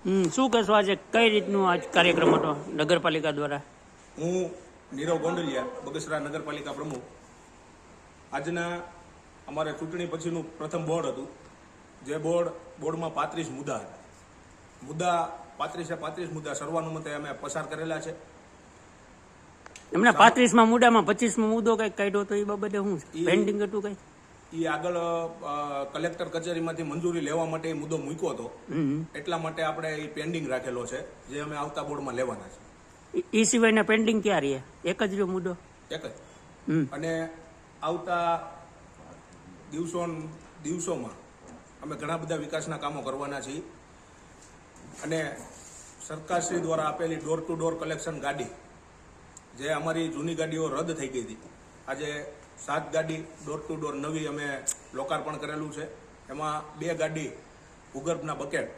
શું કહેશો આજે કઈ રીતનું આજ કાર્યક્રમ હતો નગરપાલિકા દ્વારા? હું નીરવ ગોંડલિયા, બગસરા નગરપાલિકા પ્રમુખ. આજના અમારે ચૂંટણી પછીનું પ્રથમ બોર્ડ હતું. જે બોર્ડમાં 35 મુદ્દા હતા. મુદ્દા 35 મુદ્દા સર્વાનુમતે અમે પસાર કરેલા છે. એમણે 35માં મુદ્દામાં 25મો મુદ્દો કઈક કાઢ્યો તો એ બાબતે શું પેન્ડિંગ હતું કઈ? એ આગળ કલેક્ટર કચેરીમાંથી મંજૂરી લેવા માટે એ મુદ્દો મૂક્યો હતો. એટલા માટે આપણે એ પેન્ડિંગ રાખેલો છે, જે અમે આવતા બોર્ડમાં લેવાના છે. એ સિવાયના પેન્ડિંગ ક્યાં રહે? એક જ રહ્યો મુદ્દો? એક જ. અને આવતા દિવસોમાં અમે ઘણા બધા વિકાસના કામો કરવાના છીએ. અને સરકારશ્રી દ્વારા આપેલી ડોર ટુ ડોર કલેક્શન ગાડી, જે અમારી જૂની ગાડીઓ રદ થઈ ગઈ હતી, આજે 7 ગાડી ડોર ટુ ડોર નવી અમે લોકાર્પણ કરેલું છે. એમાં 2 ગાડી ભૂગર્ભના બકેટ,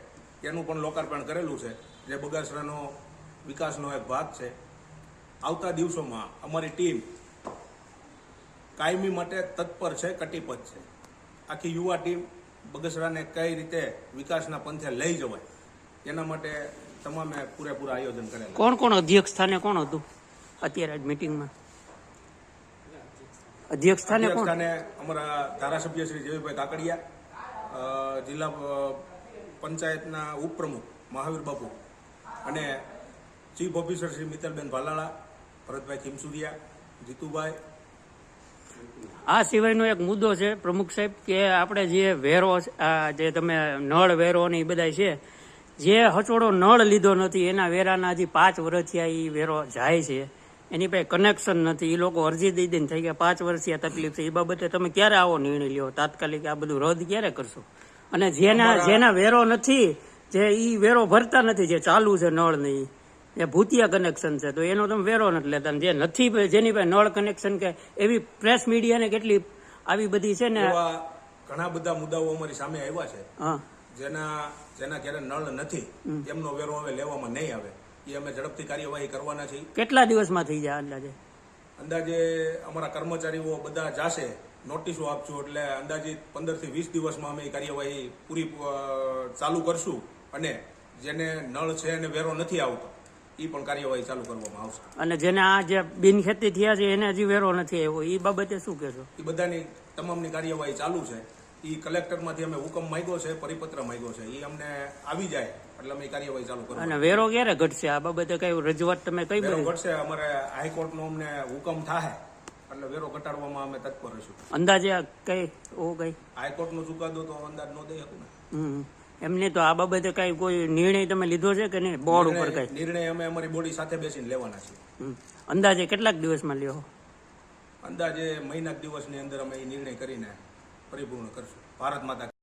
એનું પણ લોકાર્પણ કરેલું છે, જે બગસરાનો વિકાસનો એક ભાગ છે. આવતા દિવસોમાં અમારી ટીમ કાયમી માટે તત્પર છે, કટિબદ્ધ છે. આખી યુવા ટીમ બગસરાને કઈ રીતે વિકાસના પંથે લઈ જવાય એના માટે તમામે પૂરેપૂરા આયોજન કરેલા. કોણ કોણ અધ્યક્ષ સ્થાને કોણ હતું અત્યારે આજ મિટિંગમાં? અધ્યક્ષ સ્થાને અમારા ધારાસભ્ય શ્રી જયભાઈ કાકડિયા, જિલ્લા પંચાયતના ઉપપ્રમુખ મહાવીર બાપુ અને ચીફ ઓફિસર શ્રી મિત્તલબેન ભાલાળા, ભરતભાઈ ખીમસુરિયા, જીતુભાઈ. આ સિવાયનો એક મુદ્દો છે પ્રમુખ સાહેબ, કે આપણે જે વેરો, જે તમે નળ વેરો ને એ બધા છે, જે હચોડો નળ લીધો નથી એના વેરાના હજી 5 વર્ષથી એ વેરો જાય છે, એની પાસે કનેક્શન નથી, એ લોકો અરજી દઈ દઈને થઈ ગયા 5 વર્ષથી આ તકલીફ છે. એ બાબતે તમે ક્યારે આવો નિર્ણય લ્યો તાત્કાલિક? આ બધું રદ ક્યારે કરશો? અને જેના વેરો નથી, જે ઈ વેરો ભરતા નથી, જે ચાલુ છે નળ નહીં, એ ભૂતિયા કનેક્શન છે, તો એનો તમે વેરો નથી લેતા. જે નથી, જેની પાસે નળ કનેક્શન, કે એવી પ્રેસ મીડિયાને કેટલી આવી બધી છે ને, ઘણા બધા મુદ્દાઓ અમારી સામે આવ્યા છે. હા, જેના ઘરે નળ નથી તેમનો વેરો હવે લેવામાં નહીં આવે. એ અમે ઝડપથી કાર્યવાહી કરવાના છીએ. કેટલા દિવસમાં થઈ જાય અંદાજે અમારા કર્મચારીઓ બધા જાશે, નોટિસો આપશું, એટલે અંદાજિત 15 થી 20 દિવસમાં અમે કાર્યવાહી પૂરી ચાલુ કરશું. અને જેને નળ છે અને વેરો નથી આવતો એ પણ કાર્યવાહી ચાલુ કરવામાં આવશે. અને જેને આ જે બિનખેતી થયા છે એને હજી વેરો નથી આવ્યો, એ બાબતે શું કહેશો? એ બધાની તમામની કાર્યવાહી ચાલુ છે. એ કલેક્ટરમાંથી અમે હુકમ માંગ્યો છે, પરિપત્ર માંગ્યો છે, એ અમને આવી જાય એટલે અમે કાર્યવાહી ચાલુ કરશું. અને વેરો ક્યારે ઘટશે? આ બાબતે કઈ રજૂઆત તમે કઈ વેરો ઘટશે? અમારે હાઈકોર્ટનો અમને હુકમ થાય એટલે વેરો ઘટાડવામાં અમે તત્પર રહીશું. અંદાજે કઈ હાઈકોર્ટનો ચુકાદો તો અંદાજ ન દઈ શકું ને. એમને તો આ બાબતે કઈ કોઈ નિર્ણય તમે લીધો છે કે નહીં બોર્ડ ઉપર? કઈ નિર્ણય અમે અમારી બોડી સાથે બેસીને લેવાના છીએ. અંદાજે કેટલાક દિવસમાં લ્યો? અંદાજે મહિના દિવસની અંદર અમે એ નિર્ણય કરીને પરિપૂર્ણ કરશું. ભારત માતા.